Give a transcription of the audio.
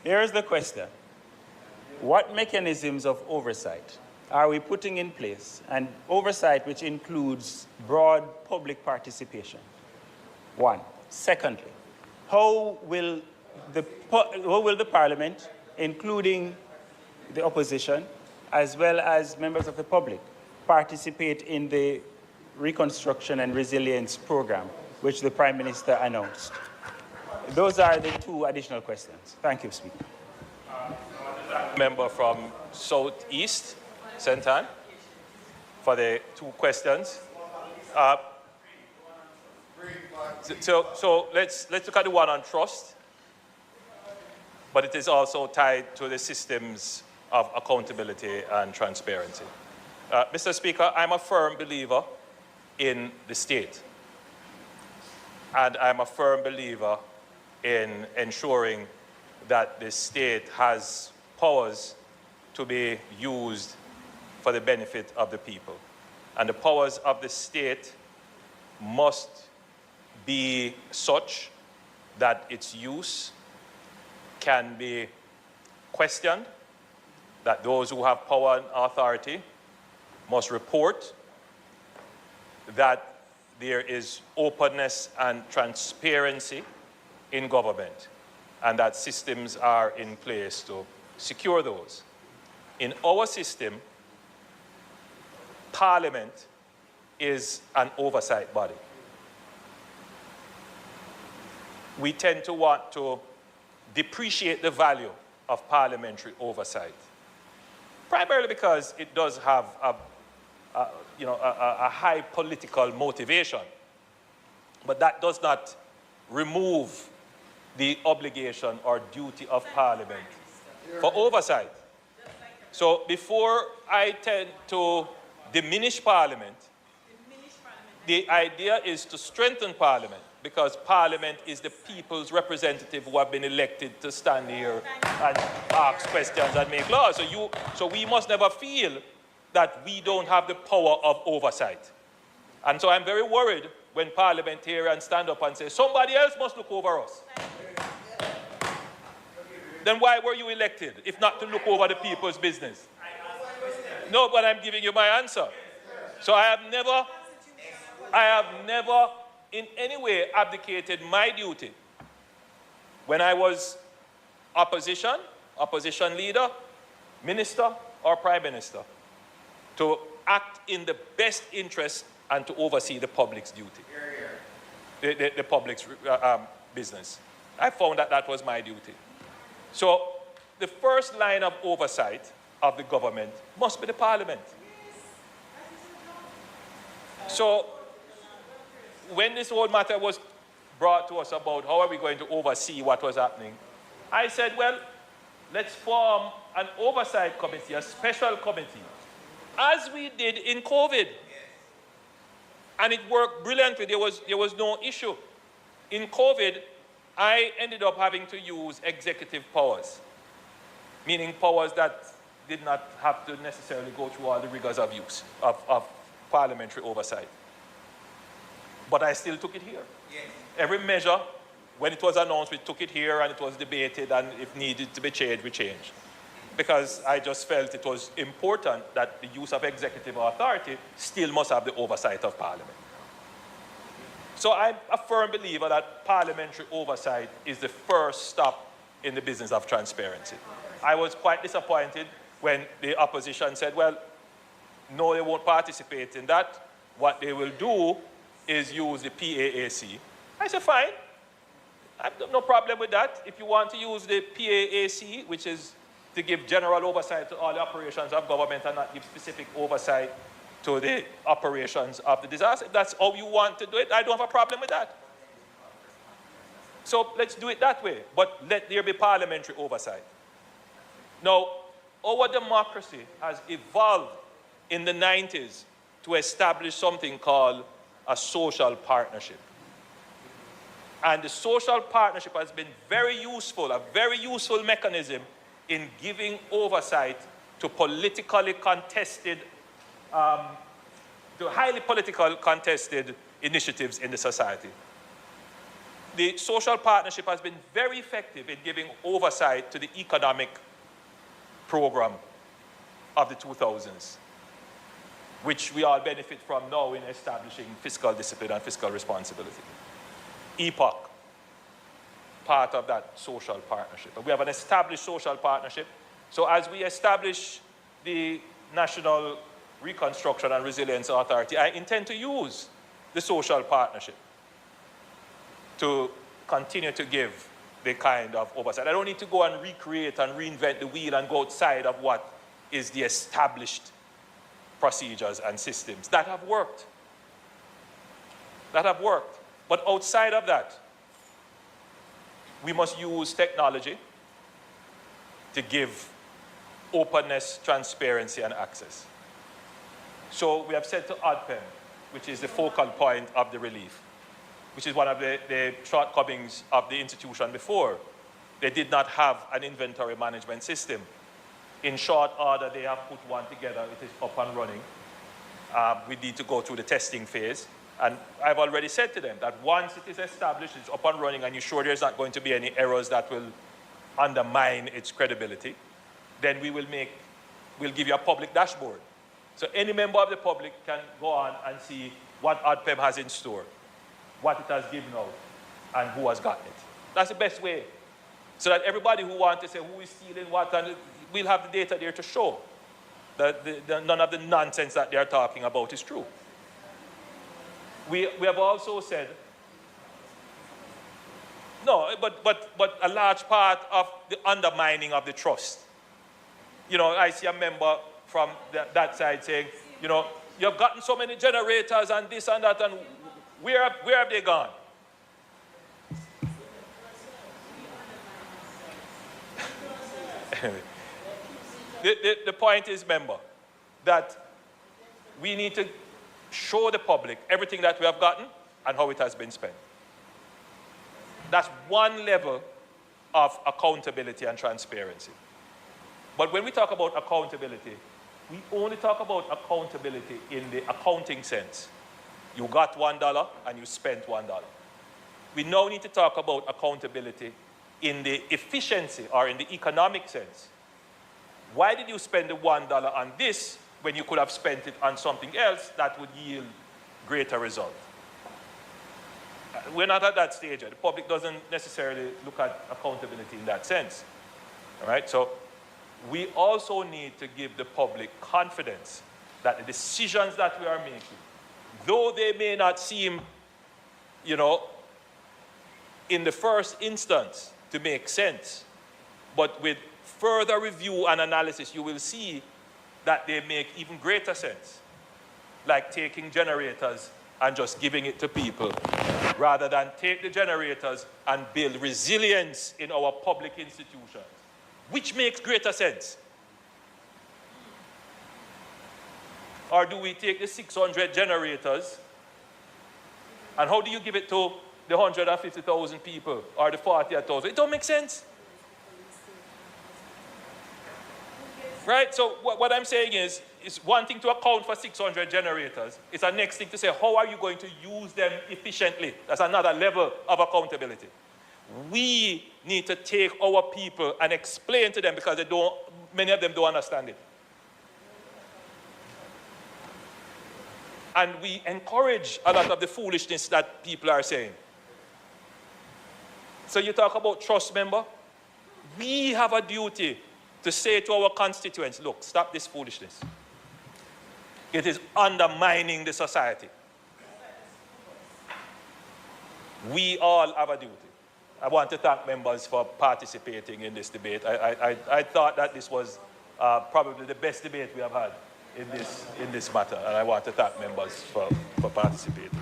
Here is the question. What mechanisms of oversight are we putting in place, and oversight which includes broad public participation? One. Secondly, how will the Parliament, including the opposition, as well as members of the public, participate in the Reconstruction and Resilience Program, which the Prime Minister announced? Those are the two additional questions. Thank you, Speaker. Member from Southeast, Sentan, for the two questions. So let's look at the one on trust, but it is also tied to the systems of accountability and transparency. Mr. Speaker, I'm a firm believer in the state, and I'm a firm believer in ensuring that the state has powers to be used for the benefit of the people. And the powers of the state must be such that its use can be questioned, that those who have power and authority must report, that there is openness and transparency in government, and that systems are in place to secure those. In our system, Parliament is an oversight body. We tend to want to depreciate the value of parliamentary oversight, primarily because it does have a high political motivation, but that does not remove the obligation or duty of Parliament for oversight. So before I tend to diminish Parliament, the idea is to strengthen Parliament, because Parliament is the people's representative who have been elected to stand here and ask questions and make laws. So we must never feel that we don't have the power of oversight. And so I'm very worried when parliamentarians stand up and say, somebody else must look over us. Then why were you elected, if not to look over the people's business? No, but I'm giving you my answer. So I have never in any way abdicated my duty when I was opposition leader, minister, or prime minister, to act in the best interest and to oversee the public's duty, the public's business. I found that that was my duty. So the first line of oversight of the government must be the Parliament. So when this whole matter was brought to us about how are we going to oversee what was happening, I said, well, let's form an oversight committee, a special committee, as we did in COVID. And it worked brilliantly. There was no issue. In COVID, I ended up having to use executive powers, meaning powers that did not have to necessarily go through all the rigors of use of parliamentary oversight. But I still took it here. Yes. Every measure, when it was announced, we took it here and it was debated, and if needed to be changed, we changed. Because I just felt it was important that the use of executive authority still must have the oversight of Parliament. So I'm a firm believer that parliamentary oversight is the first stop in the business of transparency. I was quite disappointed when the opposition said, well, no, they won't participate in that. What they will do is use the PAAC. I said, fine. I have no problem with that. If you want to use the PAAC, which is to give general oversight to all the operations of government and not give specific oversight to the operations of the disaster, if that's how you want to do it, I don't have a problem with that. So let's do it that way, but let there be parliamentary oversight. Now, our democracy has evolved in the 90s to establish something called a social partnership. And the social partnership has been very useful, a very useful mechanism in giving oversight to politically contested, to highly political contested initiatives in the society. the social partnership has been very effective in giving oversight to the economic program of the 2000s, which we all benefit from now in establishing fiscal discipline and fiscal responsibility. EPOC, part of that social partnership. And we have an established social partnership. So as we establish the National Reconstruction and Resilience Authority, I intend to use the social partnership to continue to give the kind of oversight. I don't need to go and recreate and reinvent the wheel and go outside of what is the established procedures and systems that have worked. That have worked. But outside of that, we must use technology to give openness, transparency, and access. So we have said to ODPEM, which is the focal point of the relief, which is one of the shortcomings of the institution before. They did not have an inventory management system. In short order, they have put one together. It is up and running. We need to go through the testing phase. And I've already said to them that once it is established, it's up and running, and you're sure there's not going to be any errors that will undermine its credibility, then we'll give you a public dashboard. So any member of the public can go on and see what ODPEM has in store, what it has given out, and who has gotten it. That's the best way. So that everybody who wants to say who is stealing what, and we'll have the data there to show that none of the nonsense that they are talking about is true. We have also said, no, but a large part of the undermining of the trust. You know, I see a member from that side saying, you know, you've gotten so many generators and this and that, and where have they gone? The point is, member, that we need to show the public everything that we have gotten and how it has been spent. That's one level of accountability and transparency. But when we talk about accountability, we only talk about accountability in the accounting sense. You got $1 and you spent $1. We now need to talk about accountability in the efficiency or in the economic sense. Why did you spend the $1 on this when you could have spent it on something else that would yield greater result? We're not at that stage yet. The public doesn't necessarily look at accountability in that sense. All right? So we also need to give the public confidence that the decisions that we are making, though they may not seem, you know, in the first instance to make sense, but with further review and analysis, you will see that they make even greater sense. Like taking generators and just giving it to people, rather than take the generators and build resilience in our public institutions, which makes greater sense. Or do we take the 600 generators, and how do you give it to the 150,000 people or the 40,000? It don't make sense. Right? So what I'm saying is, it's one thing to account for 600 generators. It's a next thing to say, how are you going to use them efficiently? That's another level of accountability. We need to take our people and explain to them, because many of them don't understand it. And we encourage a lot of the foolishness that people are saying. So you talk about trust, member. We have a duty to say to our constituents, look, stop this foolishness. It is undermining the society. We all have a duty. I want to thank members for participating in this debate. I thought that this was probably the best debate we have had in this matter, and I want to thank members for participating.